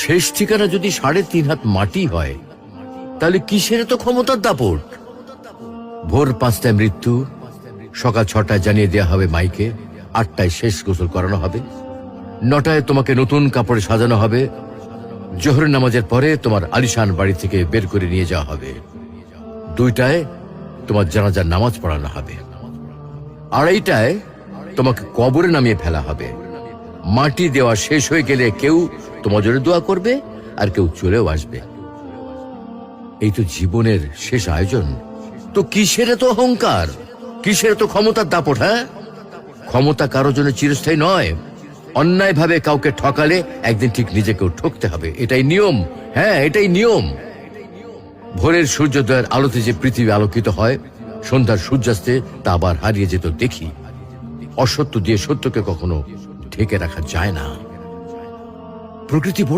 শেষ ঠিকানা যদি 3.5 হাত মাটি হয়, তাহলে কিসের তো ক্ষমতার দাপট? ভোর 5টায় মৃত্যু, সকাল 6টায় জানিয়ে দেওয়া হবে মাইকে, 8টায় শেষ গোসল করানো হবে, 9টায় তোমাকে নতুন কাপড়ে সাজানো হবে, জোহরের নামাজের পরে তোমার আলিশান বাড়ি থেকে বের করে নিয়ে যাওয়া হবে, 2টায় তোমার জানাজার নামাজ পড়ানো হবে, 2:30টায় তোমাকে কবরে নামিয়ে ফেলা হবে। মাটি দেওয়া শেষ হয়ে গেলে কেউ তোমার জন্য দোয়া করবে, আর কেউ চলেও আসবে। এই তো জীবনের শেষ আয়োজন। তো কিসের তো অহংকার, কিসের তো ক্ষমতার দাপট? হ্যাঁ, ক্ষমতা কারোর জন্য চিরস্থায়ী নয়। অন্যায়ভাবে কাউকে ঠকালে একদিন ঠিক নিজেকেও ঠকতে হবে, এটাই নিয়ম। হ্যাঁ, এটাই নিয়ম। ভোরের সূর্যোদয়ের আলোতে যে পৃথিবী আলোকিত হয়, সন্ধ্যার সূর্যাস্তে তা আবার হারিয়ে যেত দেখি। অসত্য দিয়ে সত্যকে কখনো ঢেকে রাখা যায় না। প্রকৃতি বড়